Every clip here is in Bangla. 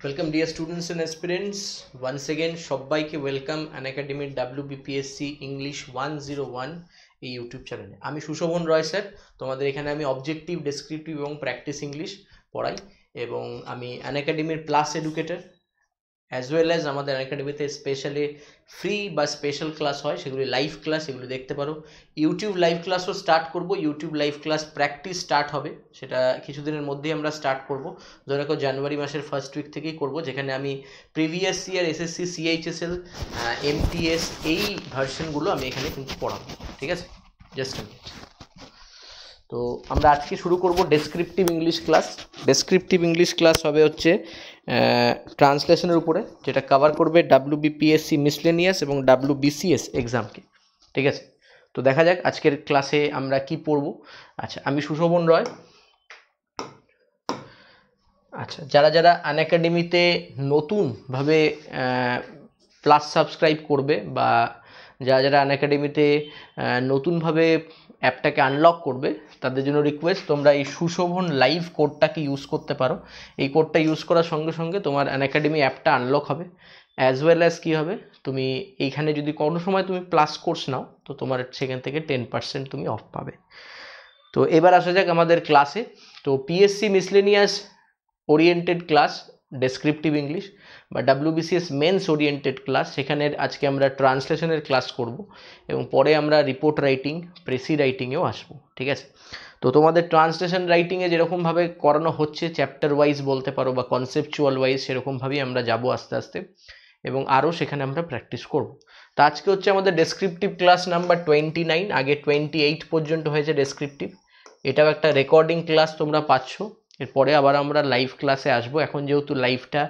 Welcome dear students and aspirants, once again সবাইকে ওয়েলকাম আনএকাডেমির WBPSC ইংলিশ 101 এই ইউটিউব চ্যানেলে। আমি সুশোভন রয় স্যার, তোমাদের এখানে আমি অবজেক্টিভ, ডেসক্রিপটিভ এবং প্র্যাকটিস ইংলিশ পড়াই এবং আমি আনএকাডেমির plus educator as well as আমাদের আনএকাডেমিতে স্পেশালি ফ্রি বা স্পেশাল ক্লাস হয়, সেগুলি লাইভ ক্লাস, এগুলো দেখতে পারো। ইউটিউব লাইভ ক্লাসও স্টার্ট করব, YouTube live class practice start হবে, সেটা কিছুদিনের মধ্যেই আমরা স্টার্ট করব। ধরে রাখো জানুয়ারি মাসের ফার্স্ট উইক থেকেই করব, যেখানে আমি previous year SSC, CHSL, MTS এই ভার্সনগুলো আমি এখানে কিন্তু পড়াবো, ঠিক আছে? Just a minute. তো আমরা আজকে শুরু করব descriptive English class. Descriptive English class হবে হচ্ছে ট্রান্সলেশনের উপরে, যেটা কভার করবে WBPSC মিসলেনিয়াস এবং WBCS এক্সামকে, ঠিক আছে? তো দেখা যাক আজকের ক্লাসে আমরা কি পড়ব। আচ্ছা, আমি সুশোভন রয়। আচ্ছা, যারা যারা আনএকাডেমিতে নতুনভাবে প্লাস সাবস্ক্রাইব করবে বা যারা যারা আনএকাডেমিতে নতুনভাবে অ্যাপটাকে আনলক করবে, তাদের জন্য রিকোয়েস্ট, তোমরা এই সুশোভন লাইভ কোডটাকে ইউজ করতে পারো। এই কোডটা ইউজ করার সঙ্গে সঙ্গে তোমার আনএকাডেমি অ্যাপটা আনলক হবে, অ্যাজ ওয়েল অ্যাজ কী হবে, তুমি এইখানে যদি কোনো সময় তুমি প্লাস কোর্স নাও তো তোমার সেখান থেকে 10% তুমি অফ পাবে। তো এবার আসা যাক আমাদের ক্লাসে। তো PSC miscellaneous oriented class, descriptive English বা WBCS মেন্স ওরিয়েন্টেড ক্লাস, সেখানে আজকে আমরা ট্রান্সলেশনের ক্লাস করব এবং পরে আমরা রিপোর্ট রাইটিং, প্রেসি রাইটিংয়েও আসবো, ঠিক আছে? তো তোমাদের ট্রান্সলেশন রাইটিংয়ে যেরকমভাবে করানো হচ্ছে চ্যাপ্টার ওয়াইজ বলতে পারো বা কনসেপচুয়াল ওয়াইজ, সেরকমভাবেই আমরা যাব আস্তে আস্তে এবং আরও সেখানে আমরা প্র্যাকটিস করব। তো আজকে হচ্ছে আমাদের ডেসক্রিপটিভ ক্লাস নাম্বার 29, আগে 28 পর্যন্ত হয়েছে ডেসক্রিপটিভ। এটাও একটা রেকর্ডিং ক্লাস তোমরা পাচ্ছ। এরপরে আবার আমরা লাইভ ক্লাসে আসবো। এখন যেহেতু লাইভটা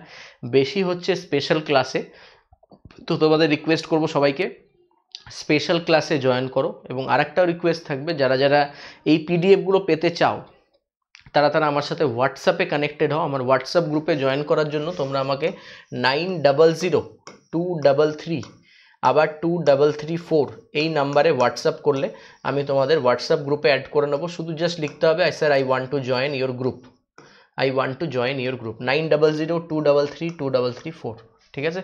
বেশি হচ্ছে স্পেশাল ক্লাসে, তো তোমাদের রিকোয়েস্ট করব সবাইকে স্পেশাল ক্লাসে জয়েন করো। এবং আরেকটাও রিকোয়েস্ট থাকবে, যারা যারা এই পিডিএফগুলো পেতে চাও তারা তারা আমার সাথে হোয়াটসঅ্যাপে কানেক্টেড হও। আমার হোয়াটসঅ্যাপ গ্রুপে জয়েন করার জন্য তোমরা আমাকে 900233 আবার 2334 এই নাম্বারে হোয়াটসঅ্যাপ করলে আমি তোমাদের হোয়াটসঅ্যাপ গ্রুপে অ্যাড করে নেবো। শুধু জাস্ট লিখতে হবে, sir I want to join your group, I want to join your group, 9002332334, ঠিক আছে?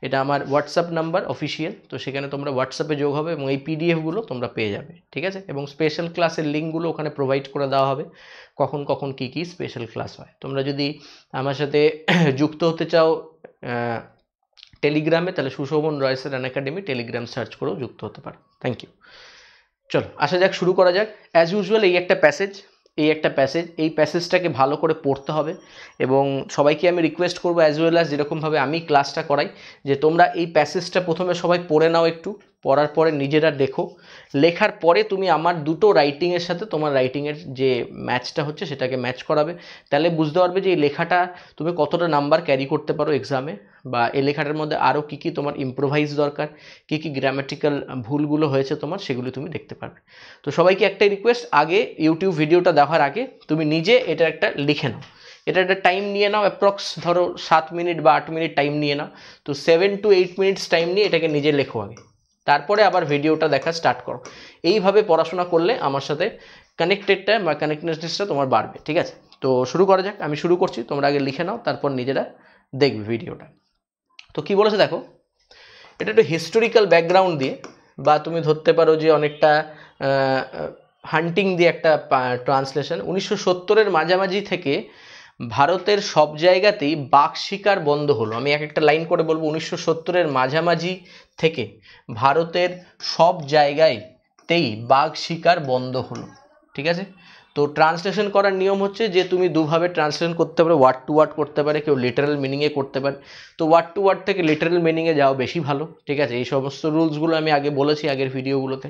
এটা আমার হোয়াটসঅ্যাপ নাম্বার অফিসিয়াল। তো সেখানে তোমরা হোয়াটসঅ্যাপে যোগ হবে এবং এই পিডিএফগুলো তোমরা পেয়ে যাবে, ঠিক আছে? এবং স্পেশাল ক্লাসের লিঙ্কগুলো ওখানে প্রোভাইড করে দেওয়া হবে, কখন কখন কী কী স্পেশাল ক্লাস হয়। তোমরা যদি আমার সাথে যুক্ত হতে চাও টেলিগ্রামে, তাহলে Sushovan Roy sir Unacademy Telegram search করেও যুক্ত হতে পারো। Thank you. চলো আসা যাক, শুরু করা যাক। অ্যাজ ইউজুয়াল এই একটা প্যাসেজ, এই প্যাসেজটাকে ভালো করে পড়তে হবে এবং সবাইকে আমি রিকোয়েস্ট করবো অ্যাজ ওয়েল অ্যাজ যেরকমভাবে আমি ক্লাসটা করাই, যে তোমরা এই প্যাসেজটা প্রথমে সবাই পড়ে নাও, একটু পড়ার পরে নিজেরা দেখো, লেখার পরে তুমি আমার দুটো রাইটিংয়ের সাথে তোমার রাইটিংয়ের যে ম্যাচটা হচ্ছে সেটাকে ম্যাচ করাবে। তাহলে বুঝতে পারবে যে এই লেখাটা তুমি কতটা নাম্বার ক্যারি করতে পারো এক্সামে, বা এই লেখাটার মধ্যে আরও কী কী তোমার ইম্প্রোভাইজ দরকার, কী কী গ্রামাটিক্যাল ভুলগুলো হয়েছে তোমার, সেগুলি তুমি দেখতে পারবে। তো সবাইকে একটাই রিকোয়েস্ট, আগে ইউটিউব ভিডিওটা দেখার আগে তুমি নিজে এটা একটা লিখে নাও, এটা একটা টাইম নিয়ে নাও, অ্যাপ্রক্স ধরো 7 মিনিট বা 8 মিনিট টাইম নিয়ে নাও। তো 7 to 8 মিনিটস টাইম নিয়ে এটাকে নিজে লেখো আগে, তারপরে আবার ভিডিওটা দেখা স্টার্ট করো। এইভাবে পড়াশোনা করলে আমার সাথে কানেক্টেডটা বা কানেক্টেডনেসটা তোমার বাড়বে, ঠিক আছে? তো শুরু করা যাক, আমি শুরু করছি, তোমরা আগে লিখে নাও, তারপর নিজেরা দেখবে ভিডিওটা। তো কি বলেছে দেখো, এটা একটু হিস্টোরিক্যাল ব্যাকগ্রাউন্ড দিয়ে, বা তুমি ধরতে পারো যে অনেকটা হান্টিং দিয়ে একটা ট্রান্সলেশন। 1970-এর মাঝামাঝি থেকে ভারতের সব জায়গাতেই বাঘ শিকার বন্ধ হলো। আমি এক একটা লাইন করে বলবো, 1970-এর মাঝামাঝি থেকে ভারতের সব জায়গাতেই বাঘ শিকার বন্ধ হলো, ঠিক আছে? তো ট্রান্সলেশন করার নিয়ম হচ্ছে যে তুমি দুভাবে ট্রান্সলেশন করতে পারো, ওয়ার্ড টু ওয়ার্ড করতে পারে, কেউ লিটারাল মিনিংয়ে করতে পারে। তো ওয়ার্ড টু ওয়ার্ড থেকে লিটারাল মিনিংয়ে যাওয়া বেশি ভালো, ঠিক আছে? এই সমস্ত রুলসগুলো আমি আগে বলেছি আগের ভিডিওগুলোতে,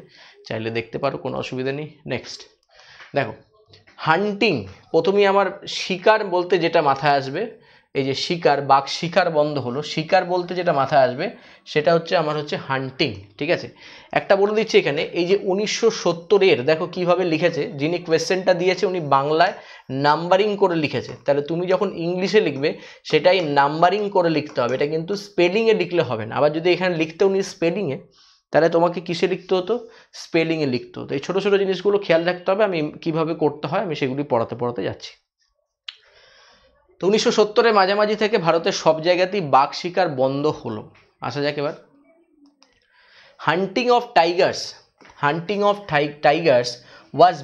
চাইলে দেখতে পারো, কোনো অসুবিধা নেই। নেক্সট দেখো, হান্টিং, প্রথমেই আমার শিকার বলতে যেটা মাথায় আসবে, এই যে শিকার, বাঘ শিকার বন্ধ হলো, শিকার বলতে যেটা মাথায় আসবে সেটা হচ্ছে আমার হচ্ছে হান্টিং, ঠিক আছে? একটা বলে দিচ্ছি এখানে, এই যে 1970-এর দেখো কিভাবে লিখেছে, যিনি কোয়েশ্চেনটা দিয়েছে উনি বাংলায় নাম্বারিং করে লিখেছে। তাহলে তুমি যখন ইংলিশে লিখবে সেটাই নাম্বারিং করে লিখতে হবে, এটা কিন্তু স্পেলিংয়ে লিখলে হবে না। আবার যদি এখানে লিখতে উনি স্পেলিংয়ে, তাহলে তোমাকে কিসে লিখতে হতো, স্পেলিংয়ে লিখতে হতো। এই ছোটো ছোটো জিনিসগুলো খেয়াল রাখতে হবে। আমি কিভাবে করতে হয় আমি সেগুলি পড়াতে যাচ্ছি। তো 1970-এর মাঝামাঝি থেকে ভারতের সব জায়গাতেই বাঘ শিকার বন্ধ হলো। আসা যাক এবার, হান্টিং অফ টাইগার্স ওয়াজ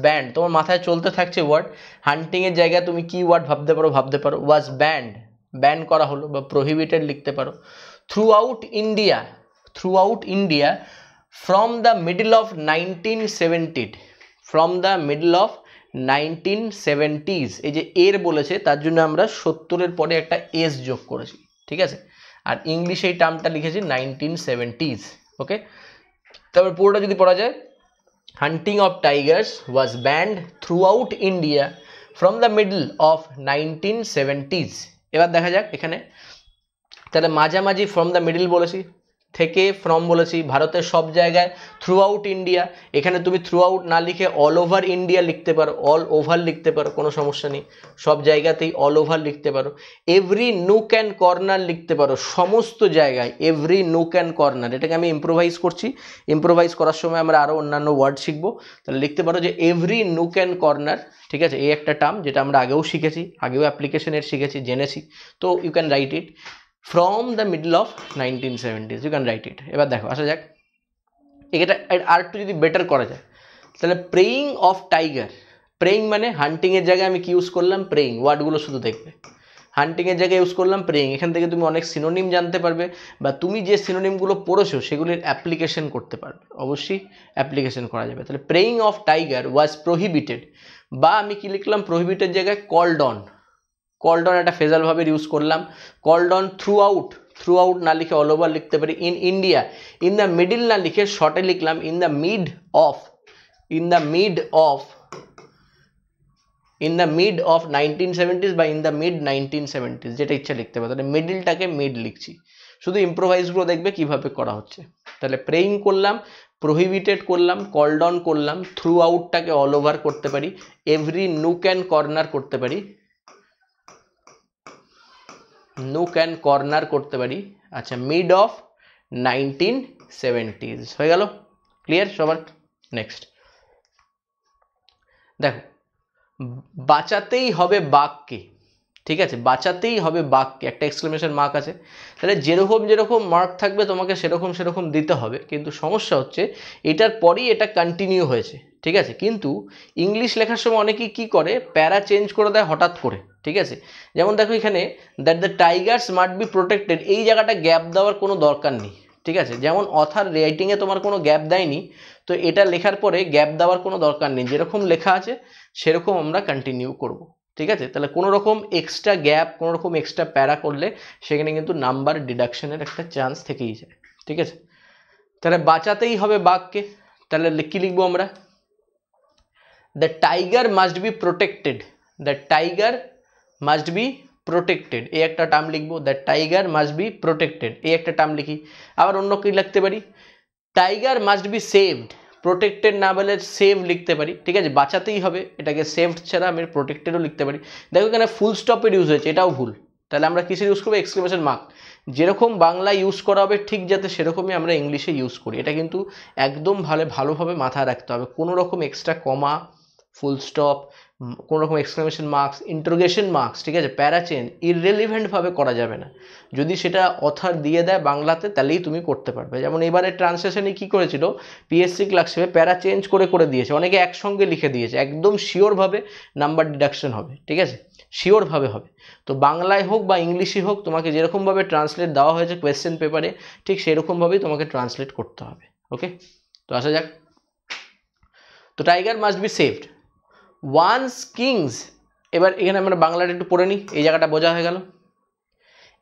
ব্যান্ড। তোমার মাথায় চলতে থাকছে ওয়ার্ড, হান্টিং এর জায়গায় তুমি কি ওয়ার্ড ভাবতে পারো, ওয়াজ ব্যান করা হলো বা প্রহিবিটেড লিখতে পারো। Through out India from the middle of 1970s, এই যে এর বলেছে তার জন্য আমরা 70-এর পরে একটা এস যোগ করেছি, ঠিক আছে, আর ইংলিশে এই টার্মটা লিখেছি 1970s। ওকে, তারপর পুরোটা যদি পড়া যায়, hunting of tigers was banned throughout India from the middle of 1970s। এবার দেখা যাক এখানে, তাহলে মাঝামাঝি ফ্রম দ্য মিডল বলেছি, থেকে ফ্রম বলেছি, ভারতের সব জায়গায় থ্রু আউট ইন্ডিয়া, এখানে তুমি থ্রু আউট না লিখে অল ওভার ইন্ডিয়া লিখতে পারো, অল ওভার লিখতে পারো, কোনো সমস্যা নেই, সব জায়গাতেই অল ওভার লিখতে পারো। এভরি নুক অ্যান্ড কর্নার লিখতে পারো, সমস্ত জায়গায় এভরি নুক অ্যান্ড কর্নার, এটাকে আমি ইম্প্রোভাইজ করছি, ইম্প্রোভাইজ করার সময় আমরা আরও অন্যান্য ওয়ার্ড শিখবো, তাহলে লিখতে পারো যে এভরি নুক অ্যান্ড কর্নার, ঠিক আছে, এই একটা টার্ম যেটা আমরা আগেও শিখেছি, আগেও অ্যাপ্লিকেশনের শিখেছি, জেনেছি, তো you can write it from the middle of 1970s, you can write it. এবার দেখো, আসা যাক এটা আর একটু যদি বেটার করা যায়, তাহলে প্রেইং অফ টাইগার, প্রেইং মানে হান্টিংয়ের জায়গায় আমি কি ইউজ করলাম, প্রেইং, ওয়ার্ডগুলো শুধু দেখবে, হান্টিংয়ের জায়গায় ইউজ করলাম প্রেইং, এখান থেকে তুমি অনেক সিনোনিম জানতে পারবে, বা তুমি যে সিনোনিমগুলো পড়েছো সেগুলির অ্যাপ্লিকেশন করতে পারবে, অবশ্যই অ্যাপ্লিকেশন করা যাবে। তাহলে praying of tiger was prohibited, বা আমি কি লিখলাম, প্রহিবিটেড জায়গায় কল্ড অন একটা ফেজাল ভাবে ইউজ করলাম, কল্ড অন থ্রু আউট না লিখে অল ওভার লিখতে পারি, in India, in the middle না লিখে শর্টে লিখলাম in the mid of 1970s বা ইন দ্য মিড 1970s, যেটা ইচ্ছা লিখতে পারো, তাহলে মিডিলটাকে মিড লিখছি, শুধু ইম্প্রোভাইজগুলো দেখবে কিভাবে করা হচ্ছে। তাহলে প্রেইং করলাম, প্রহিবিটেড করলাম, কল্ড অন করলাম, থ্রু আউটটাকে অল ওভার করতে পারি, এভরি নুক অ্যান্ড কর্নার করতে পারি, আচ্ছা, মিড অফ 1970s হয়ে গেল, ক্লিয়ার সবার? নেক্সট দেখো, বাঁচাতেই হবে বাঘকে, ঠিক আছে, বাঁচাতেই হবে বাঘকে, একটা এক্সক্লেমেশন মার্ক আছে, তাহলে যেরকম মার্ক থাকবে তোমাকে সেরকম দিতে হবে, কিন্তু সমস্যা হচ্ছে এটার পরেই এটা কন্টিনিউ হয়েছে, ঠিক আছে, কিন্তু ইংলিশ লেখার সময় অনেকেই কি করে, প্যারা চেঞ্জ করে দেয় হঠাৎ করে, ঠিক আছে, যেমন দেখো এখানে that the Tigers must be protected, এই জায়গাটা গ্যাপ দেওয়ার কোনো দরকার নেই, ঠিক আছে, যেমন অথার রাইটিংয়ে তোমার কোনো গ্যাপ দেয়নি, তো এটা লেখার পরে গ্যাপ দেওয়ার কোনো দরকার নেই, যেরকম লেখা আছে সেরকম আমরা কন্টিনিউ করব, ঠিক আছে। তাহলে কোনো রকম এক্সট্রা গ্যাপ, কোনো রকম এক্সট্রা প্যারা করলে সেখানে কিন্তু নাম্বার ডিডাকশনের একটা চান্স থেকেই যায়, ঠিক আছে। তাহলে বাঁচাতেই হবে বাঘকে, তাহলে কি লিখবো আমরা, the tiger must B protected, এই একটা টার্ম লিখবো, the tiger must B protected, এই একটা টার্ম লিখি। আবার অন্য কি লিখতে পারি, tiger must be saved, protected না বলে সেভ লিখতে পারি, ঠিক আছে, বাঁচাতেই হবে, এটাকে সেভড ছাড়া আমি প্রোটেক্টেডও লিখতে পারি। দেখো এখানে ফুল স্টপের ইউজ হয়েছে, এটাও ভুল, তাহলে আমরা কিসের ইউজ করবো, এক্সক্লেমেশন মার্ক, যেরকম বাংলা ইউজ করা হবে ঠিক যাতে সেরকমই আমরা ইংলিশে ইউজ করি, এটা কিন্তু একদম ভালোভাবে মাথায় রাখতে হবে, কোনো রকম এক্সট্রা কমা, ফুল স্টপ, কোনো রকম এক্সক্লেমেশন মার্কস, ইন্টারোগেশন মার্কস, ঠিক আছে, প্যারা চেঞ্জ ইররেলিভেন্টভাবে করা যাবে না, যদি সেটা অথার দিয়ে দেয় বাংলাতে তাহলেই তুমি করতে পারবে। যেমন এবারে ট্রান্সলেশনে কি করেছিল, পিএসসি ক্লাসে প্যারা চেঞ্জ করে দিয়েছে, অনেকে একসঙ্গে লিখে দিয়েছে, একদম শিওরভাবে নাম্বার ডিডাকশন হবে, ঠিক আছে, শিওরভাবে হবে। তো বাংলায় হোক বা ইংলিশে হোক, তোমাকে যেরকমভাবে ট্রান্সলেট দেওয়া হয়েছে কোয়েশ্চেন পেপারে, ঠিক সেরকমভাবেই তোমাকে ট্রান্সলেট করতে হবে। ওকে, তো আসা যাক, তো tiger must be saved once kings, এবার এখানে আমরা বাংলাটা একটু পড়ে নিই, এই জায়গাটা বোঝা হয়ে গেল।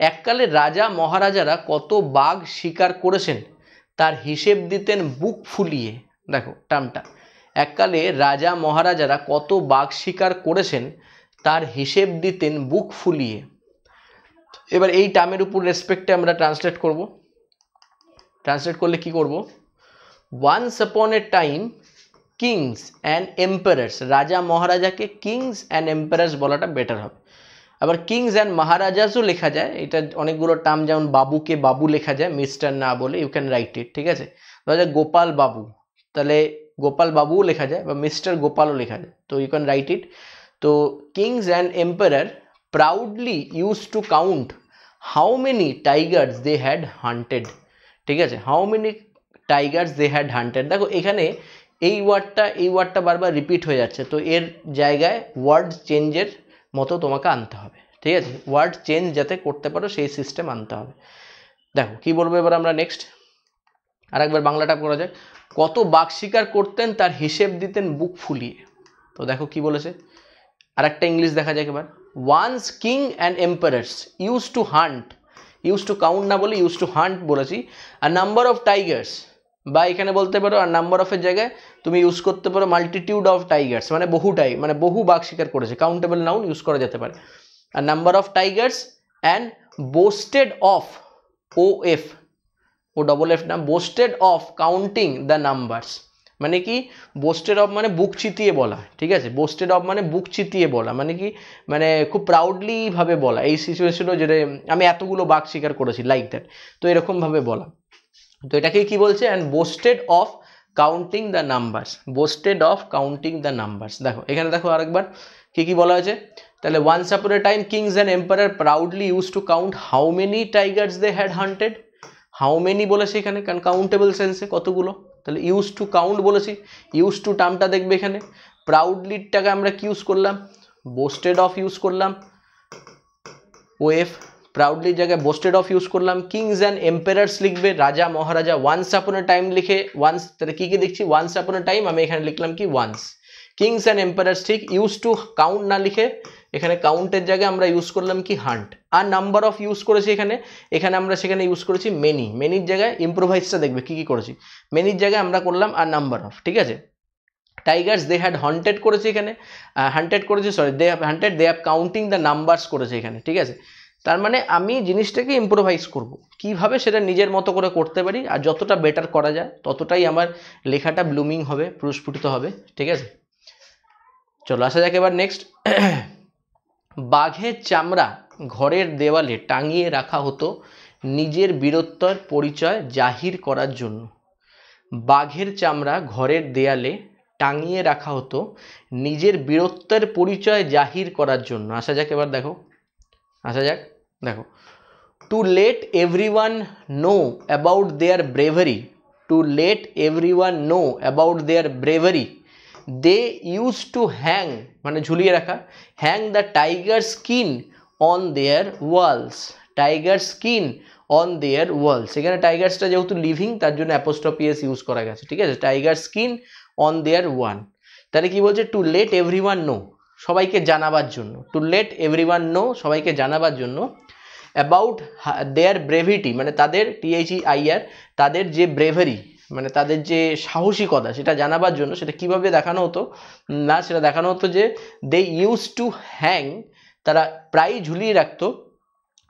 এককালে রাজা মহারাজারা কত বাঘ শিকার করেছেন তার হিসেব দিতেন বুক ফুলিয়ে, দেখো টার্মটা, এককালে রাজা মহারাজারা কত বাঘ শিকার করেছেন তার হিসেব দিতেন বুক ফুলিয়ে। এবার এই টার্মের উপর রেসপেক্টে আমরা ট্রান্সলেট করব, ট্রান্সলেট করলে কি করব, once upon a time kings and emperors, রাজা মহারাজাকে কিংস অ্যান্ড এম্পারার্স বলাটা বেটার হবে। আবার কিংস অ্যান্ড মহারাজাসও লেখা যায়, এটা অনেকগুলো টার্ম, যেমন বাবুকে বাবু লেখা যায় মিস্টার না বলে, ইউ ক্যান রাইট ইট, ঠিক আছে, ধরা গোপাল বাবু, তাহলে গোপাল বাবুও লেখা যায় বা মিস্টার গোপালও লেখা যায়, তো ইউ ক্যান রাইট ইট। তো kings and emperor proudly use to count how many tigers they had hunted, ঠিক আছে, how many tigers they had hunted. দেখো এখানে এই ওয়ার্ডটা বারবার রিপিট হয়ে যাচ্ছে, তো এর জায়গায় ওয়ার্ড চেঞ্জের মতো তোমাকে আনতে হবে, ঠিক আছে, ওয়ার্ড চেঞ্জ যাতে করতে পারো সেই সিস্টেম আনতে হবে। দেখো কি বলবো এবার আমরা নেক্সট, আরেকবার বাংলাটা করা যাক। কত বাঘ শিকার করতেন তার হিসেব দিতেন বুক ফুলিয়ে। তো দেখো কি বলেছে, আরেকটা ইংলিশ দেখা যাক এবার। Once king and emperors used to hunt, used to count না বলে ইউজ টু হান্ট বলেছি, আর নাম্বার অফ টাইগার্স, বা এখানে বলতে পারো আর নাম্বার অফের জায়গায় তুমি ইউজ করতে পারো মাল্টিটিউড অফ টাইগার্স, মানে বহু বাঘ শিকার করেছে, কাউন্টেবল নাউন ইউজ করা যেতে পারে। আর number of tigers and boasted of, O double F না, boasted of counting the numbers, মানে কি বোস্টেড অফ মানে বুক চিতিয়ে বলা, ঠিক আছে, বোস্টেড অফ মানে বুক চিতিয়ে বলা, মানে কি মানে খুব প্রাউডলি ভাবে বলা এই সিচুয়েশনও, যেটা আমি এতগুলো বাঘ শিকার করেছি লাইক দ্যাট, তো এরকম ভাবে বলা। তো এটাকে কি বলছে, and boasted of counting the numbers, boosted of counting the numbers. দেখো এখানে দেখো আরেকবার কি কি বলা হয়েছে, তাহলে once upon a time kings and emperor proudly use to count how many tigers they had hunted, how many বলেছে এখানে, কারণ কাউন্টেবল সেন্সে কতগুলো, তাহলে ইউজ টু কাউন্ট বলেছি, ইউজ টু টার্মটা দেখবে এখানে, প্রাউডলিটাকে আমরা কি ইউজ করলাম, বোস্টেড অফ ইউজ করলাম, ওএফ, প্রাউডলির জায়গায় বোস্টেড অফ ইউজ করলাম, কিংস অ্যান্ড এম্পারার্স লিখবে রাজা মহারাজা, ওয়ান্স আপন এ টাইম লিখে ওয়ান্স, তাহলে কি কি দেখছি ওয়ান্স আপন এ টাইম, আমি এখানে লিখলাম কি ওয়ান্স, কিংস অ্যান্ড এম্পারার্স ঠিক, ইউজ টু কাউন্ট না লিখে এখানে কাউন্টের জায়গায় আমরা ইউজ করলাম কি হান্ট, আর নাম্বার অফ ইউজ করেছি এখানে আমরা সেখানে ইউজ করেছি মেনি, মেনির জায়গায় ইম্প্রোভাইজটা দেখবে কি কি করেছি, মেনির জায়গায় আমরা করলাম আর নাম্বার অফ, ঠিক আছে। টাইগার্স দে হ্যাড হান্টেড করেছে এখানে, হান্টেড করেছে sorry they have hunted, they have counting the numbers করেছে এখানে, ঠিক আছে। তার মানে আমি জিনিসটাকে ইম্প্রোভাইজ করব, কিভাবে সেটা নিজের মতো করে করতে পারি, আর যতটা বেটার করা যায় ততটাই আমার লেখাটা ব্লুমিং হবে, প্রস্ফুটিত হবে, ঠিক আছে। চলো আসা যাক এবার নেক্সট। বাঘের চামড়া ঘরের দেওয়ালে টাঙিয়ে রাখা হতো নিজের বীরত্বের পরিচয় জাহির করার জন্য, বাঘের চামড়া ঘরের দেয়ালে টাঙিয়ে রাখা হতো নিজের বীরত্বের পরিচয় জাহির করার জন্য। আসা যাক এবার দেখো, আসা যাক দেখো, to let everyone know about their bravery, to let everyone know about their bravery they use to hang, মানে ঝুলিয়ে রাখা, hang the tiger skin on their walls, tiger skin on their walls, এখানে টাইগার্সটা যেহেতু লিভিং তার জন্য অ্যাপোস্ট্রফি এস ইউজ করা গেছে, ঠিক আছে, tiger skin on there one. তাহলে কি বলছে, টু লেট এভরিওয়ান নো, সবাইকে জানাবার জন্য, টু লেট এভরিওয়ান নো সবাইকে জানাবার জন্য, অ্যাবাউট দেয়ার ব্রেভিটি মানে তাদের THEIR তাদের যে ব্রেভারি মানে তাদের যে সাহসিকতা সেটা জানাবার জন্য, সেটা কিভাবে দেখানো হতো না, সেটা দেখানো হতো যে দে ইউজ টু হ্যাং, তারা প্রায় ঝুলিয়ে রাখতো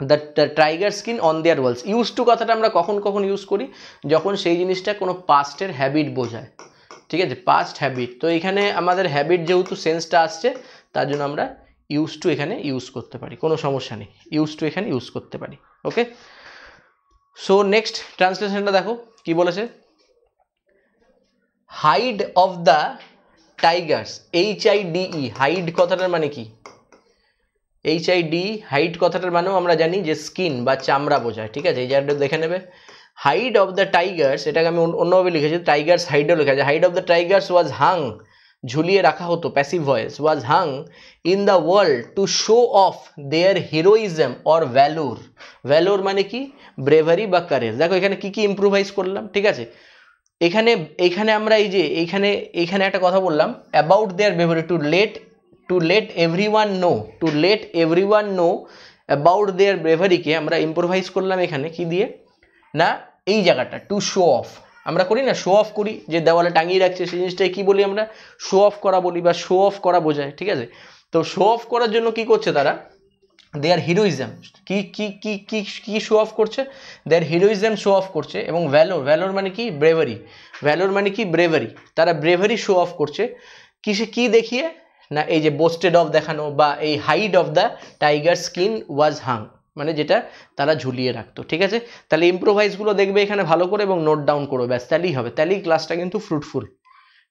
the tiger skin on their walls. Use to কথাটা আমরা কখন কখন ইউজ করি, যখন সেই জিনিসটা কোনো পাস্টের হ্যাবিট বোঝায়, ঠিক আছে, পাস্ট হ্যাবিট। তো এখানে আমাদের হ্যাবিট যেহেতু সেন্সটা আসছে তার জন্য আমরা ইউজ টু এখানে ইউজ করতে পারি, কোনো সমস্যা নেই, ইউজ টু এখানে ইউজ করতে পারি। ওকে, সো নেক্সট ট্রান্সলেশনটা দেখো কি বলেছে, hide of the tigers, HIDE, hide কথাটার মানে কি, HID হাইড কথাটার মানেও আমরা জানি যে স্কিন বা চামড়া বোঝায়, ঠিক আছে, এই জায়গাটা দেখে নেবে। হাইড অফ দ্য টাইগার্স, এটাকে আমি অন্যভাবে লিখেছি, টাইগার্স হাইডও লেখা আছে, হাইড অফ দ্য টাইগার্স ওয়াজ হাং, ঝুলিয়ে রাখা হতো, passive voice, was Hang in the world to show of their heroism or valour, valour মানে কি ব্রেভারি বা কারেজ। দেখো এখানে কি কি ইম্প্রোভাইজ করলাম, ঠিক আছে, এখানে আমরা এই যে এইখানে একটা কথা বললাম about their bravery, to let everyone know, to let everyone know about their ব্রেভারিকে আমরা ইম্প্রোভাইজ করলাম এখানে কি দিয়ে না, এই জায়গাটা টু শো অফ, আমরা করি না শো অফ করি, যে দেওয়ালে টাঙিয়ে রাখছে সেই জিনিসটাকে কি বলি আমরা, শো অফ করা বলি বা শো অফ করা বোঝায়, ঠিক আছে। তো শো অফ করার জন্য কি করছে তারা, দেয়ার হিরোইজম, কি কি কি কি কি শো অফ করছে, দেয়ার হিরোইজম শো অফ করছে, এবং ভ্যালোর, ভ্যালোর মানে কি ব্রেভারি, ভ্যালোর মানে কি ব্রেভারি, তারা ব্রেভারি শো অফ করছে কিসে, কি দেখিয়ে না, এই যে বোস্টেড অফ দেখানো, বা এই hide of the tiger skin was hung, মানে যেটা তারা ঝুলিয়ে রাখতো, ঠিক আছে। তাহলে ইম্প্রোভাইজগুলো দেখবে এখানে ভালো করে এবং নোট ডাউন করো, ব্যাস তাহলেই হবে, তাহলেই ক্লাসটা কিন্তু ফ্রুটফুল।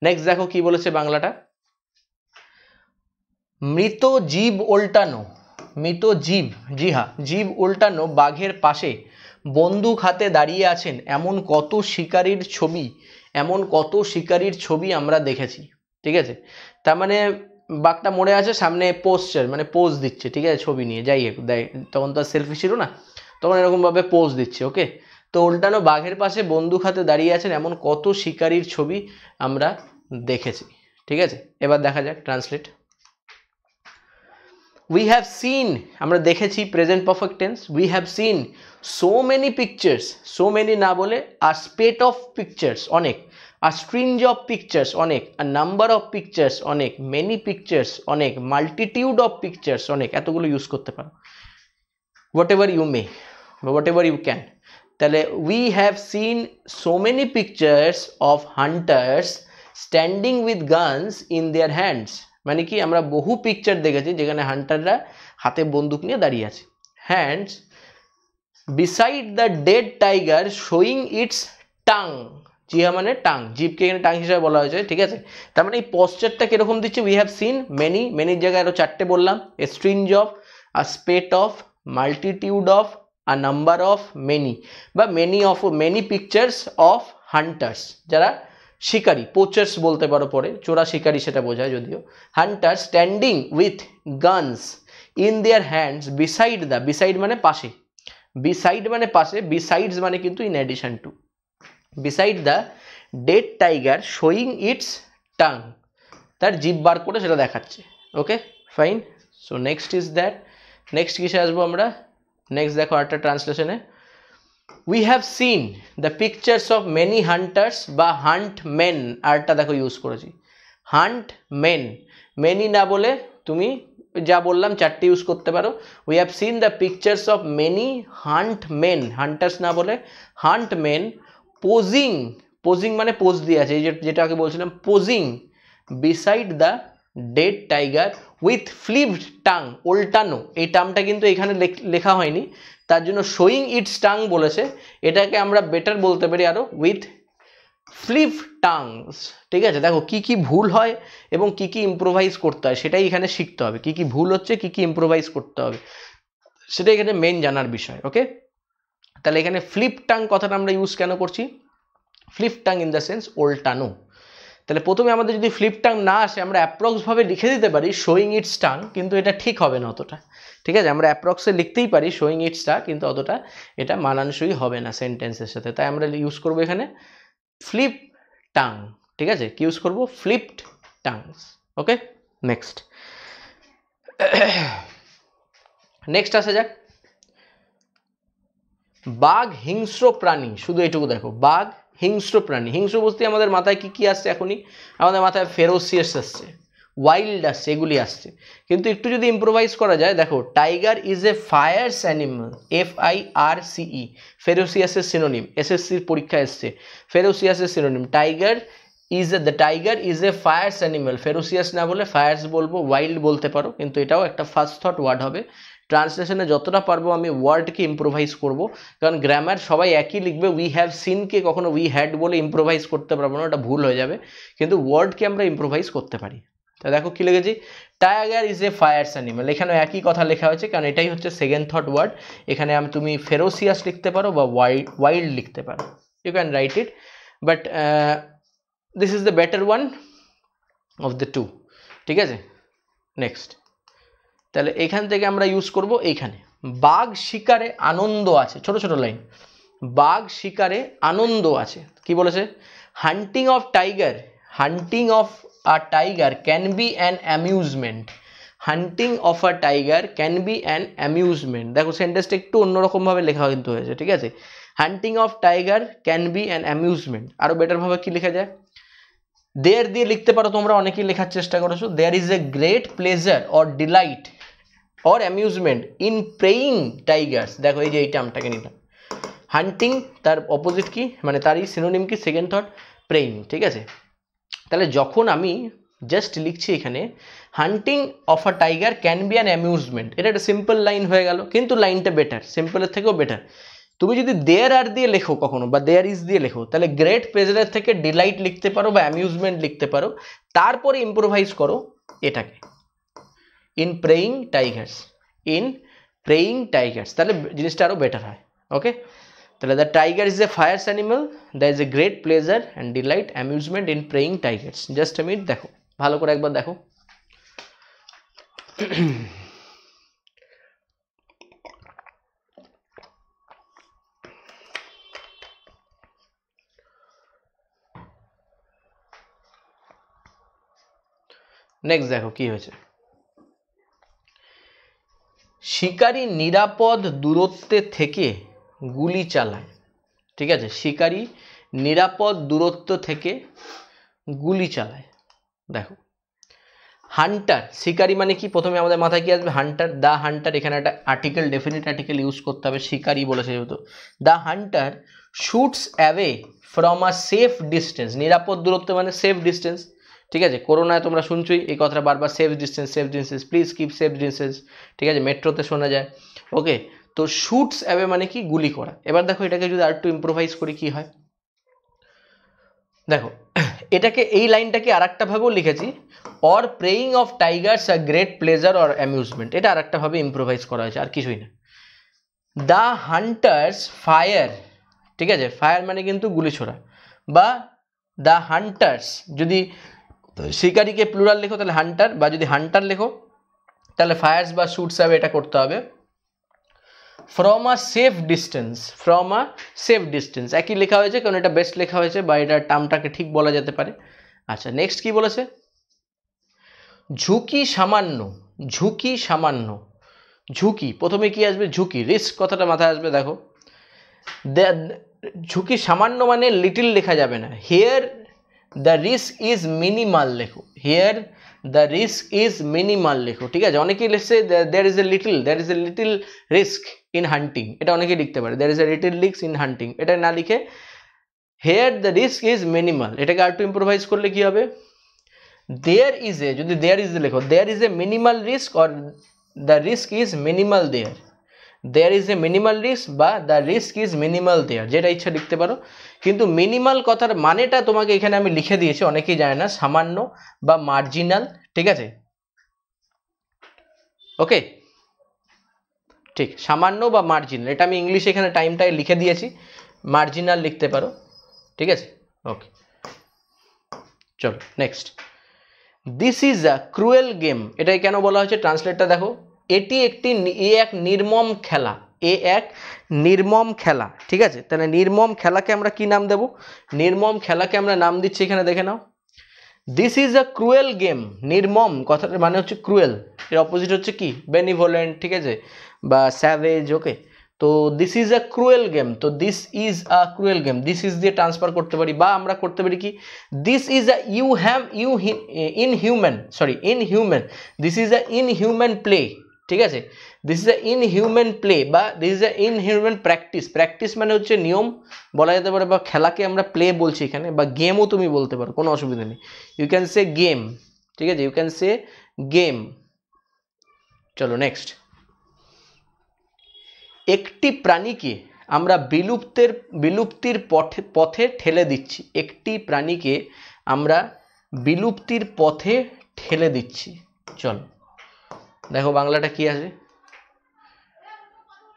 নেক্সট দেখো কি বলেছে বাংলাটা, মৃত জীব উল্টানো, মৃত জীব, জি হ্যাঁ, জীব উল্টানো বাঘের পাশে বন্দুক হাতে দাঁড়িয়ে আছেন এমন কত শিকারীর ছবি, এমন কত শিকারীর ছবি আমরা দেখেছি। ঠিক আছে, তার মানে বাঘটা মরে আছে, সামনে পোস্টার মানে পোজ দিচ্ছে, ঠিক আছে, ছবি নিয়ে যাই হোক দেয়, তখন তো আর সেলফি ছিল না, তখন এরকমভাবে পোজ দিচ্ছে। ওকে, তো উল্টানো বাঘের পাশে বন্দুক হাতে দাঁড়িয়ে আছেন এমন কত শিকারীর ছবি আমরা দেখেছি। ঠিক আছে, এবার দেখা যাক ট্রান্সলেট। We have seen, আমরা দেখেছি present perfect tense, we have seen so many pictures, so many না বলে a spate of pictures অনেক, a string of pictures অনেক, a number of pictures অনেক, many pictures অনেক, multitude of pictures অনেক, এতগুলো ইউজ করতে পারো, whatever you may, whatever you can। তাহলে we have seen so many pictures of hunters standing with guns in their hands, মানে কি আমরা বহু পিকচার দেখেছি যেখানে হান্টাররা হাতে বন্দুক নিয়ে দাঁড়িয়ে আছে। Hands beside the dead tiger showing its tongue, জিহা মানে টাং, জিভকে এখানে টাং হিসাবে বলা হয়েছে। ঠিক আছে, তার মানে এই পশ্চারটা কিরকম দিচ্ছে, উই হ্যাভ সিন মেনি, মেনির জায়গায় আরো চারটে বললাম, a string of, a spate of, multitude of, a number of, many, বা many of, many pictures of hunters, যারা শিকারী, পোচার্স বলতে পারো, পরে চোরা শিকারী সেটা বোঝায় যদিও। Hunter standing with guns in their hands beside the, beside মানে পাশে, বিসাইড মানে পাশে, বিসাইডস মানে কিন্তু in addition to, beside the dead tiger showing its tongue, তার জিভ বার করে সেটা দেখাচ্ছে। Okay fine, so next is that, next কিসে আসবো আমরা, নেক্সট দেখো আরেকটা ট্রান্সলেশনে, we have seen the pictures of many hunters বা hunt men, আরটা দেখো ইউজ করেছি hunt men, many না বলে তুমি যা বললাম চারটে ইউজ করতে পারো। we have seen the pictures of many hunt men, hunters না বলে hunt men posing, posing মানে পোজ দিয়ে আছে, এই যেটা আগে বলছিলাম posing beside the dead tiger with flipped tongue, উল্টানো, এই টার্মটা কিন্তু এখানে লেখা হয়নি, তার জন্য শোয়িং ইটস টাং বলেছে, এটাকে আমরা বেটার বলতে পারি আরো উইথ ফ্লিপ টাংস। ঠিক আছে, দেখো কি কি ভুল হয় এবং কি কি ইম্প্রোভাইজ করতে হয় সেটাই এখানে শিখতে হবে, কি কি ভুল হচ্ছে, কি কি ইম্প্রোভাইজ করতে হবে, সেটা এখানে মেন জানার বিষয়। ওকে, তাহলে এখানে ফ্লিপ টাং কথাটা আমরা ইউজ কেন করছি, flip tongue in the sense উল্টানো। তাহলে প্রথমে আমাদের যদি ফ্লিপ টাং না আসে আমরা অ্যাপ্রক্সভাবে লিখে দিতে পারি শোয়িং ইটস টাং, কিন্তু এটা ঠিক হবে না অতটা। ঠিক আছে, আমরা অ্যাপ্রক্সে লিখতেই পারি শোয়িং ইটস টাং, কিন্তু অতটা এটা মানানসই হবে না সেন্টেন্সের সাথে, তাই আমরা ইউজ করবো এখানে ফ্লিপ টাং। ঠিক আছে, কি ইউজ করবো, ফ্লিপড টাংস। ওকে, নেক্সট, নেক্সট আসা যাক, বাঘ হিংস্র প্রাণী, শুধু এটুকু দেখো, বাঘ হিংস্র প্রাণী, হিংস্র বলতে আমাদের মাথায় কি কি আসছে, এখনই আমাদের মাথায় ফেরোসিয়াস আসছে, ওয়াইল্ড আসছে, এগুলি আসছে, কিন্তু একটু যদি ইম্প্রোভাইজ করা যায়, দেখো tiger is a fierce animal, FIRCE, ফেরোসিয়াসের সিনোনিম, SSCর পরীক্ষা এসছে, ফেরোসিয়াসের synonym tiger is a, the tiger is a fierce animal, ferocious না বলে ফায়ার্স বলবো, ওয়াইল্ড বলতে পারো, কিন্তু এটাও একটা ফার্স্ট থট ওয়ার্ড হবে। ট্রান্সলেশনে যতটা পারবো আমি ওয়ার্ডকে ইম্প্রোভাইজ করব, কারণ গ্রামার সবাই একই লিখবে, উই হ্যাভ সিনকে কখনো উই হ্যাড বলে ইম্প্রোভাইজ করতে পারবো না, ওটা ভুল হয়ে যাবে, কিন্তু ওয়ার্ডকে আমরা ইম্প্রোভাইজ করতে পারি। তা দেখো কি লিখেছি, tiger is a fierce animal, এখানেও একই কথা লেখা হয়েছে, কারণ এটাই হচ্ছে সেকেন্ড থট ওয়ার্ড, এখানে তুমি ফেরোসিয়াস লিখতে পারো বা ওয়াইল্ড লিখতে পারো, you can write it, but this is the better one of the two. ঠিক আছে, নেক্সট, তাহলে এখান থেকে আমরা ইউজ করব এইখানে, বাঘ শিকারে আনন্দ আছে, ছোট ছোট লাইন, বাঘ শিকারে আনন্দ আছে, কি বলেছে, hunting of tiger, hunting of a tiger can be an amusement, hunting of a tiger can be an amusement, দেখো সেন্টেন্সটা একটু অন্যরকমভাবে লেখা কিন্তু হয়েছে। ঠিক আছে, hunting of tiger can be an amusement, আরও বেটারভাবে কি লেখা যায়, দেয়ার দিয়ে লিখতে পারো, তোমরা অনেকেই লেখার চেষ্টা করেছো, there is a great pleasure or delight or amusement in preying tigers, দেখো এই যে এই টার্মটাকে নিলাম, হান্টিং তার অপোজিট কি, মানে তারই সিনোনিম কি, সেকেন্ড থট প্রেইং। ঠিক আছে, তাহলে যখন আমি জাস্ট লিখছি এখানে hunting of a tiger can be an amusement, এটা একটা সিম্পল লাইন হয়ে গেল, কিন্তু লাইনটা বেটার, সিম্পলের থেকেও বেটার। তুমি যদি দেয়ার আর দিয়ে লেখো কখনো বা দেয়ার ইজ দিয়ে লেখো, তাহলে গ্রেট প্লেজারের থেকে ডিলাইট লিখতে পারো বা অ্যামিউজমেন্ট লিখতে পারো, তারপরে ইম্প্রোভাইজ করো এটাকে। In preying tigers, in preying tigers, তাহলে জিনিসটা আরও বেটার হয়। ওকে, তাহলে the tiger is a fierce animal, there is a great pleasure and delight amusement in preying tigers. Just a minute, দেখো ভালো করে একবার দেখো। নেক্সট দেখো কি হয়েছে, শিকারী নিরাপদ দূরত্বে থেকে গুলি চালায়। ঠিক আছে, শিকারী নিরাপদ দূরত্ব থেকে গুলি চালায়। দেখো হান্টার, শিকারী মানে কি, প্রথমে আমাদের মাথায় কি আসবে, হান্টার, দ্য হান্টার, এখানে একটা আর্টিকেল, ডেফিনিট আর্টিকেল ইউজ করতে হবে, শিকারী বলেছে যেহেতু। The Hunter suits away from a safe distance, নিরাপদ দূরত্ব মানে সেফ ডিস্টেন্স। ঠিক আছে, করোনায় তোমরা শুনছোই এই কথাটা বারবার, safe distance, safe distance, please keep safe distance. ঠিক আছে, মেট্রোতে শোনা যায়। ওকে, তো শুটস অ্যাওয়ে মানে কি, গুলি করা। এবার দেখো এটাকে যদি আরেকটু ইম্প্রোভাইজ করি কি হয়, দেখো এটাকে, এই লাইনটাকে আর একটা ভাবেও লিখেছি, or praying of Tigers a great pleasure or amusement, এটা আর একটা ভাবে ইম্প্রোভাইজ করা হয়েছে, আর কিছুই না। দ্য হান্টার্স ফায়ার, ঠিক আছে, ফায়ার মানে কিন্তু গুলি ছোড়া, বা দ্য হান্টার্স, যদি শিকারীকে প্লুরাল লেখো তাহলে হান্টার, বা যদি হান্টার লেখো তাহলে ফায়ার্স বা শুটস হবে, এটা করতে হবে। From a safe distance, from a safe distance, একই লেখা হয়েছে কারণ এটা বেস্ট লেখা হয়েছে, বা এটার টার্মটাকে ঠিক বলা যেতে পারে। আচ্ছা, নেক্সট কি বলেছে, ঝুঁকি সামান্য, ঝুঁকি সামান্য, ঝুঁকি, প্রথমে কি আসবে, ঝুঁকি, রিস্ক কথাটা মাথায় আসবে। দেখো ঝুঁকি সামান্য মানে লিটিল লেখা যাবে না, here the risk is minimal লেখো, here the risk is minimal লেখো। ঠিক আছে, অনেকেই লিখছে there is a little risk in hunting, এটা অনেকেই লিখতে পারে, there is a little risk in hunting, এটা না লিখে here the risk is minimal, এটাকে আর একটু ইম্প্রোভাইজ করলে কি হবে, দেয়ার ইজ এ, যদি দেয়ার ইজ লেখো, there is a minimal risk or the risk is minimal there, there is a minimal risk বা the risk is minimal there, যেটা ইচ্ছা লিখতে পারো। কিন্তু মিনিমাল কথার মানেটা তোমাকে এখানে আমি লিখে দিয়েছি, অনেকেই জানে না, সামান্য বা মার্জিনাল। ঠিক আছে, ওকে, ঠিক, সামান্য বা মার্জিনাল, এটা আমি ইংলিশে এখানে টাইমটাই লিখে দিয়েছি, মার্জিনাল লিখতে পারো। ঠিক আছে, ওকে, চলো next, this is a cruel game, এটাই কেন বলা হচ্ছে, ট্রান্সলেটটা দেখো, এটি একটি, এক নির্মম খেলা, এক নির্মম খেলা। ঠিক আছে, তাহলে নির্মম খেলাকে আমরা কি নাম দেব, নির্মম খেলাকে আমরা নাম দিচ্ছি এখানে, দেখে নাও, this is a cruel game, নির্মম কথাটার মানে হচ্ছে ক্রুয়েল, এর অপোজিট হচ্ছে কি, বেনিভোলেন্ট, ঠিক আছে, বা স্যাভেজ। ওকে, তো this is a cruel game, তো this is a cruel game, this is দিয়ে ট্রান্সফার করতে পারি, বা আমরা করতে পারি কি, this is a inhuman, this is a inhuman play. ঠিক আছে, this is a inhuman play, বা this is a inhuman practice, practice মানে হচ্ছে নিয়ম বলা যেতে পারে, বা খেলাকে আমরা প্লে বলছি এখানে, বা গেমও তুমি বলতে পারো, কোনো অসুবিধা নেই, ইউ ক্যান সে গেম। ঠিক আছে, ইউ ক্যান সে গেম। চলো নেক্সট, একটি প্রাণীকে আমরা বিলুপ্তির পথে ঠেলে দিচ্ছি, একটি প্রাণীকে আমরা বিলুপ্তির পথে ঠেলে দিচ্ছি। চলো দেখো বাংলাটা কি আছে,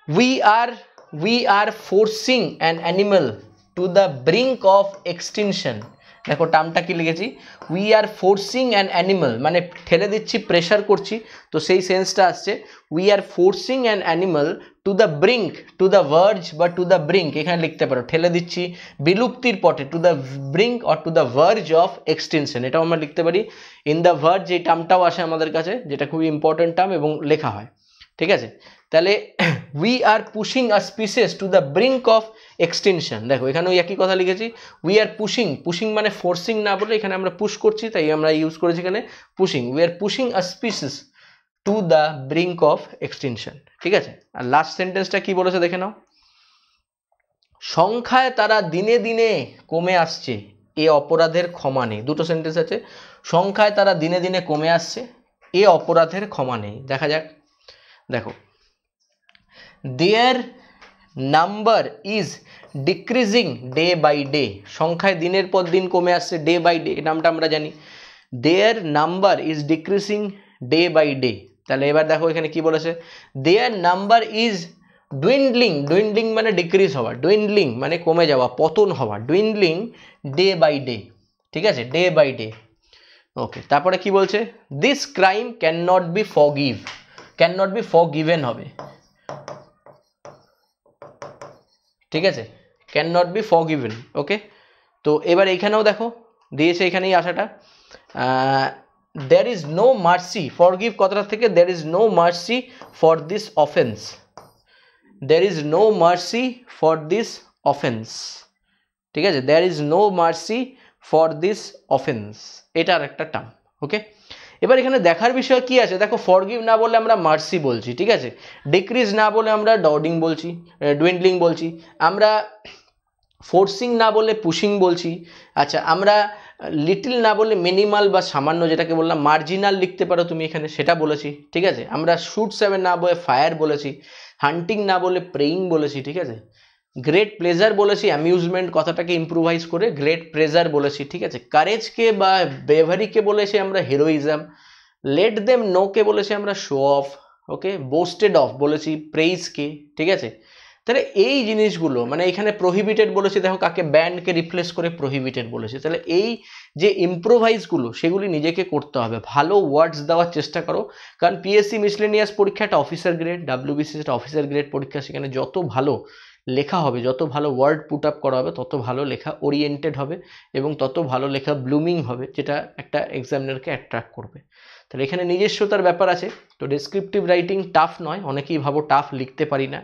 we are forcing an animal to the brink of extinction। দেখো টার্মটা কি লিখেছি, we are forcing an animal, মানে ঠেলে দিচ্ছি, প্রেশার করছি, তো সেই সেন্সটা আসছে, we are forcing an animal to the brink, to the verge বা টু দ্য ব্রিঙ্ক, এখানে লিখতে পারো, ঠেলে দিচ্ছি বিলুপ্তির পথে, to the brink or to the verge of extension, এটাও আমরা লিখতে পারি। ইন দ্য ভার্জ এই টার্মটাও আসে আমাদের কাছে, যেটা খুবই ইম্পর্টেন্ট টার্ম এবং লেখা হয়। ঠিক আছে, তাহলে we are pushing a species to the brink of extension, দেখো এখানেও একই কথা লিখেছি, উই আর পুশিং মানে ফোর্সিং না বলে এখানে আমরা পুশ করছি, তাই আমরা ইউজ করেছি এখানে pushing, we are pushing a species to the brink of extension. ঠিক আছে, আর লাস্ট সেন্টেন্সটা কি বলেছে দেখে নাও, সংখ্যায় তারা দিনে দিনে কমে আসছে, এ অপরাধের ক্ষমা নেই। দুটো সেন্টেন্স আছে, সংখ্যায় তারা দিনে দিনে কমে আসছে, এ অপরাধের ক্ষমা নেই। দেখা যাক, দেখো their number is decreasing day by day, সংখ্যায় দিনের পর দিন কমে আসছে, ডে বাই ডে নামটা আমরা জানি, their number is decreasing day by day, তাহলে এবার দেখো এখানে কি বলেছে, দেয়ার নাম্বার ইজ ডুইন্ডলিং, ডুইন্ডলিং মানে ডিক্রিজ হওয়া, ডুইন্ডলিং মানে কমে যাওয়া, পতন হওয়া, ডুইন্ডলিং ডে বাই ডে, ঠিক আছে, ডে বাই ডে। ওকে, তারপরে কি বলছে, this crime can not be forgive, can not be forgiven হবে, ঠিক আছে, can not be forgiven. Okay, তো এবার এইখানেও দেখো দিয়েছে, এখানেই আসাটা, there is no mercy, forgive কথাটা থেকে there is no mercy for this offense, there is no mercy for this offense, ঠিক আছে, there is no mercy for this offense, এটা আরেকটা টার্ম। ওকে, এবার এখানে দেখার বিষয় কি আছে, দেখো ফরগিভ না বলে আমরা মার্সি বলছি, ঠিক আছে, ডিক্রিজ না বলে আমরা ডডিং বলছি, ডুইন্ডলিং বলছি, আমরা ফোর্সিং না বলে পুশিং বলছি, আচ্ছা আমরা লিটল না বলে মিনিমাল বা সামান্য, যেটাকে বললাম মার্জিনাল লিখতে পারো তুমি এখানে, সেটা বলেছি, ঠিক আছে, আমরা শুট সেভেন না বলে ফায়ার বলেছি, হান্টিং না বলে প্রেইং বলেছি, ঠিক আছে, গ্রেট প্লেজার বলেছি, অ্যামিউজমেন্ট কথাটাকে ইম্প্রোভাইজ করে গ্রেট প্লেজার বলেছি, ঠিক আছে, কারেজকে বা ব্রেভারিকে বলেছি আমরা হিরোইজম, লেট দেম নোকে বলেছি আমরা show off, okay, boosted of বলেছি প্রেইজকে, ঠিক আছে। তাহলে এই জিনিসগুলো মানে এখানে প্রহিবিটেড বলেছি, দেখো কাকে, ব্যান্ডকে রিপ্লেস করে প্রহিবিটেড বলেছি, তাহলে এই যে ইম্প্রোভাইজগুলো সেগুলি নিজেকে করতে হবে, ভালো ওয়ার্ডস দেওয়ার চেষ্টা করো, কারণ পিএসসি মিসলেনিয়াস পরীক্ষা একটা অফিসার গ্রেড, ডাব্লিউবিসি একটা অফিসার গ্রেড পরীক্ষা, সেখানে যত ভালো লেখা হবে, যত ভালো ওয়ার্ড পুট আপ করা হবে, তত ভালো লেখা ওরিয়েন্টেড হবে এবং তত ভালো লেখা ব্লুমিং হবে, যেটা একটা এক্সামিনারকে অ্যাট্রাক্ট করবে। তাহলে এখানে নিজস্বতার ব্যাপার আছে। তো ডেসক্রিপটিভ রাইটিং টাফ নয়, অনেকেই ভাবো টাফ, লিখতে পারি না,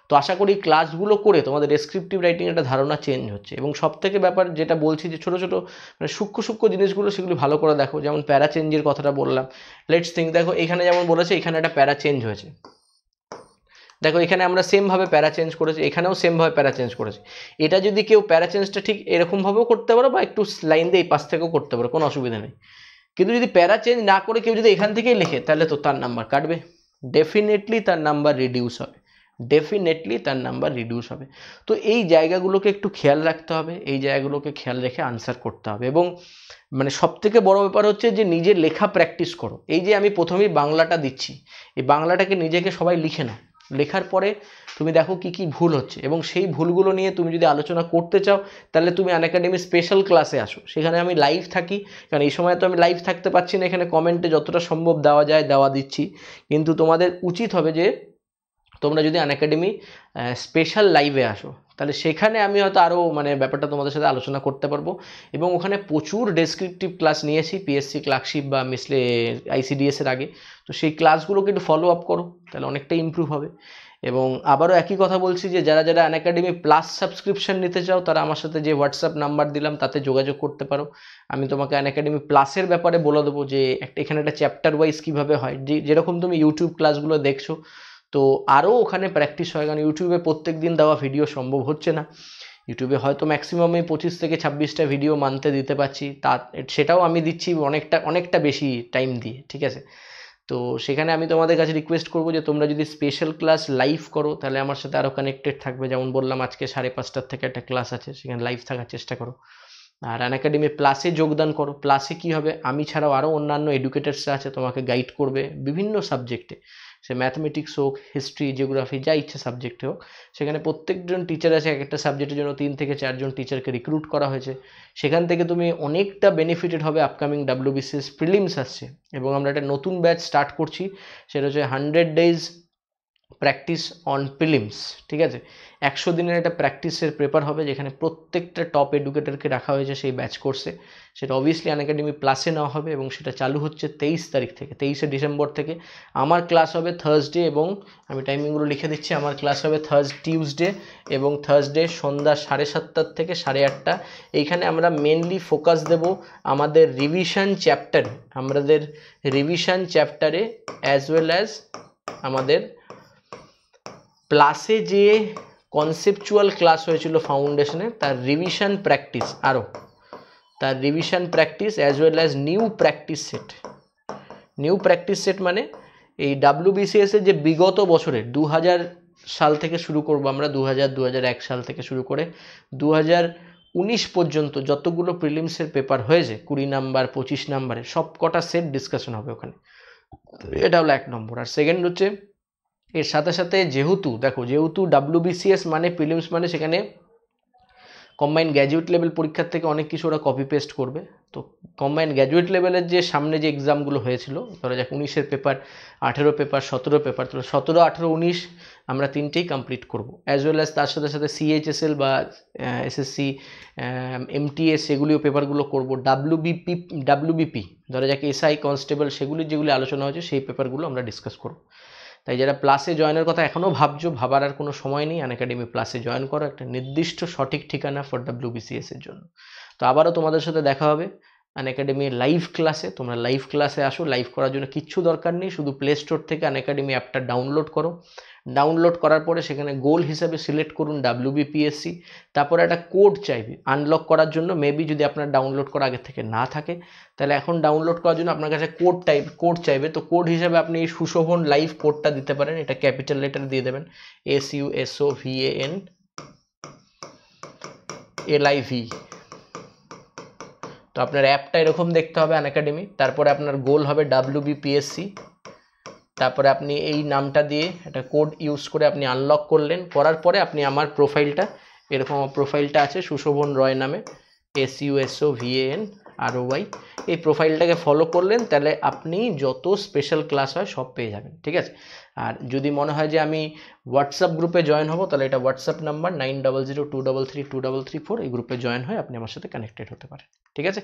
তো আশা করি ক্লাসগুলো করে তোমাদের ডেসক্রিপটিভ রাইটিং একটা ধারণা চেঞ্জ হচ্ছে। এবং সবথেকে ব্যাপার যেটা বলছি যে ছোটো ছোটো মানে সূক্ষ্ম সূক্ষ্ম জিনিসগুলো সেগুলি ভালো করে দেখো, যেমন প্যারা চেঞ্জের কথাটা বললাম, লেটস থিঙ্ক, দেখো এখানে যেমন বলেছে এখানে একটা প্যারা চেঞ্জ হয়েছে, দেখো এখানে আমরা সেমভাবে প্যারা চেঞ্জ করেছি, এখানেও সেমভাবে প্যারা চেঞ্জ করেছি, এটা যদি কেউ প্যারা চেঞ্জটা ঠিক এরকমভাবেও করতে পারো বা একটু লাইন দিয়ে এই পাশ থেকেও করতে পারো, কোনো অসুবিধা নেই, কিন্তু যদি প্যারা চেঞ্জ না করে কেউ যদি এখান থেকেই লেখে তাহলে তো তার নাম্বার কাটবে, ডেফিনেটলি তার নাম্বার রিডিউস হবে, ডেফিনেটলি তার নাম্বার রিডিউস হবে। তো এই জায়গাগুলোকে একটু খেয়াল রাখতে হবে, এই জায়গাগুলোকে খেয়াল রেখে আনসার করতে হবে। এবং মানে সবথেকে বড় ব্যাপার হচ্ছে যে নিজের লেখা প্র্যাকটিস করো। এই যে আমি প্রথমেই বাংলাটা দিচ্ছি, এই বাংলাটাকে নিজেকে সবাই লিখে নাও, লেখার পরে তুমি দেখো কি কি ভুল হচ্ছে, এবং সেই ভুলগুলো নিয়ে তুমি যদি আলোচনা করতে চাও তাহলে তুমি আনএকাডেমি স্পেশাল ক্লাসে আসো, সেখানে আমি লাইভ থাকি, কারণ এই সময় তো আমি লাইভ থাকতে পারছি না, এখানে কমেন্টে যতটা সম্ভব দেওয়া যায় দেওয়া দিচ্ছি, কিন্তু তোমাদের উচিত হবে যে তোমরা যদি আনএকাডেমি স্পেশাল লাইভে আসো, তাহলে সেখানে আমি হয়তো আরও মানে ব্যাপারটা তোমাদের সাথে আলোচনা করতে পারবো, এবং ওখানে প্রচুর ডেসক্রিপটিভ ক্লাস নিয়েছি পিএসসি ক্লার্কশিপ বা মিসলে আইসিডিএসের আগে, তো সেই ক্লাসগুলোকে একটু ফলো আপ করো, তাহলে অনেকটা ইমপ্রুভ হবে। এবং আবারও একই কথা বলছি যে যারা যারা আনএকাডেমি প্লাস সাবস্ক্রিপশন নিতে চাও তারা আমার সাথে যে হোয়াটসঅ্যাপ নাম্বার দিলাম তাতে যোগাযোগ করতে পারো, আমি তোমাকে আনএকাডেমি প্লাসের ব্যাপারে বলে দেবো যে এখানে একটা চ্যাপ্টার ওয়াইজ কীভাবে হয়, যেরকম তুমি ইউটিউব ক্লাসগুলো দেখছো, তো আরও ওখানে প্র্যাকটিস হয়, কারণ ইউটিউবে প্রত্যেক দিন দেওয়া ভিডিও সম্ভব হচ্ছে না, ইউটিউবে হয়তো ম্যাক্সিমাম আমি 25 থেকে 26টা ভিডিও মানতে দিতে পারছি, সেটাও আমি দিচ্ছি অনেকটা বেশি টাইম দিয়ে, ঠিক আছে। তো সেখানে আমি তোমাদের কাছে রিকোয়েস্ট করবো যে তোমরা যদি স্পেশাল ক্লাস লাইভ করো তাহলে আমার সাথে আরও কানেক্টেড থাকবে, যেমন বললাম আজকে 5:30 থেকে একটা ক্লাস আছে, সেখানে লাইভ থাকার চেষ্টা করো। আর আনএকাডেমি প্লাসে যোগদান করো, প্লাসে কী হবে, আমি ছাড়াও আরও অন্যান্য এডুকেটার্সরা আছে, তোমাকে গাইড করবে বিভিন্ন সাবজেক্টে, সে ম্যাথমেটিক্স হোক, হিস্ট্রি, জিওগ্রাফি, যা ইচ্ছে সাবজেক্টে হোক, সেখানে প্রত্যেকজন টিচার আছে, এক একটা সাবজেক্টের জন্য 3 থেকে 4 জন টিচারকে রিক্রুট করা হয়েছে, সেখান থেকে তুমি অনেকটা বেনিফিটেড হবে। আপকামিং ডাব্লিউবিসিএস প্রিলিমস আসছে এবং আমরা একটা নতুন ব্যাচ স্টার্ট করছি, সেটা হচ্ছে 100 days প্র্যাকটিস অন প্রিলিমস, ঠিক আছে, 100 দিনের একটা প্র্যাকটিসের পেপার হবে, যেখানে প্রত্যেকটা টপ এডুকেটরকে রাখা হয়েছে সেই ব্যাচ কোর্সে, সেটা অবভিয়াসলি আনএকাডেমি প্লাসে নেওয়া হবে এবং সেটা চালু হচ্ছে 23 তারিখ থেকে, 23শে ডিসেম্বর থেকে। আমার ক্লাস হবে থার্সডে, এবং আমি টাইমিংগুলো লিখে দিচ্ছি, আমার ক্লাস হবে টিউসডে এবং থার্সডে সন্ধ্যা 7:30 থেকে 8:30। এইখানে আমরা মেনলি ফোকাস দেব আমাদের রিভিশন চ্যাপ্টারে অ্যাজ ওয়েল অ্যাজ আমাদের প্লাসে যে কনসেপচুয়াল ক্লাস হয়েছিল ফাউন্ডেশনে তার revision practice, as well as new practice set মানে এই ডাব্লিউবিসিএস এর যে বিগত বছরের 2000 সাল থেকে শুরু করবো আমরা, 2001 সাল থেকে শুরু করে 2019 পর্যন্ত যতগুলো প্রিলিমসের পেপার হয়েছে 20 নাম্বার 25 নাম্বারের সব কটা সেট ডিসকাশন হবে ওখানে। এটা হলো 1 নম্বর। আর সেকেন্ড হচ্ছে এর সাথে সাথে যেহেতু দেখো যেহেতু WBCS মানে প্রিলিমস মানে সেখানে কম্বাইন্ড গ্র্যাজুয়েট লেভেল পরীক্ষার থেকে অনেক কিছু ওরা কপি পেস্ট করবে। তো কম্বাইন্ড গ্র্যাজুয়েট লেভেলের যে সামনে যে এক্সামগুলো হয়েছিল, ধরো যাক 19-এর পেপার, 18 পেপার, 17 পেপার, তো 17, 18, 19 আমরা তিনটেই কমপ্লিট করব। অ্যাজ ওয়েল অ্যাজ তার সাথে সাথে CHSL বা SSC, MTS সেগুলিও পেপারগুলো করব। WBP ধরো যাক SI কনস্টেবল সেগুলির যেগুলি আলোচনা হয়েছে সেই পেপারগুলো আমরা ডিসকাস করব। তাই যারা প্লাসে জয়েনের কথা এখনও ভাবছো, ভাবার আর কোনো সময় নেই, আনএকাডেমি প্লাসে জয়েন করো, একটা নির্দিষ্ট সঠিক ঠিকানা ফর WBCS এর জন্য। তো আবারও তোমাদের সাথে দেখা হবে আনএকাডেমি লাইভ ক্লাসে। তোমরা লাইভ ক্লাসে আসো। লাইভ করার জন্য কিচ্ছু দরকার নেই, শুধু প্লে স্টোর থেকে আনএকাডেমি অ্যাপটা ডাউনলোড করো। ডাউনলোড করার পরে সেখানে গোল হিসাবে সিলেক্ট করুন WBPSC, তারপরে একটা কোড চাইবে আনলক করার জন্য। মেবি যদি আপনার ডাউনলোড করা আগে থেকে না থাকে তাহলে এখন ডাউনলোড করার জন্য আপনার কাছে কোড চাইবে। তো কোড হিসাবে আপনি এই সুশোভন লাইভ কোডটা দিতে পারেন, এটা ক্যাপিটাল লেটার দিয়ে দেবেন, SUSOVANLIV। তো আপনার অ্যাপটা এরকম দেখতে হবে আনএকাডেমি। তারপরে আপনার গোল হবে WBPSC, তারপরে আপনি এই নামটা দিয়ে একটা কোড ইউজ করে আপনি আনলক করলেন। করার পরে আপনি আমার প্রোফাইলটা, এরকম প্রোফাইলটা আছে সুশোভন রয় নামে, SUSOVANROY, এই প্রোফাইলটাকে ফলো করলেন, তাহলে আপনি যত স্পেশাল ক্লাস হয় সব পেয়ে যাবেন, ঠিক আছে। আর যদি মনে হয় যে আমি হোয়াটসঅ্যাপ গ্রুপে জয়েন হব, তাহলে এটা হোয়াটসঅ্যাপ নাম্বার 9002332324, এই গ্রুপে জয়েন হয়ে আপনি আমার সাথে কানেক্টেড হতে পারেন, ঠিক আছে।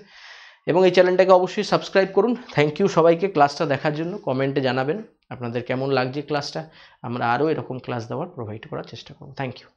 এবং এই চ্যানেলটাকে অবশ্যই সাবস্ক্রাইব করুন। থ্যাংক ইউ সবাইকে ক্লাসটা দেখার জন্য। কমেন্টে জানাবেন আপনাদের কেমন লাগছে ক্লাসটা, আমরা আরও এরকম ক্লাস দেওয়ার প্রোভাইড করার চেষ্টা করব। Thank you.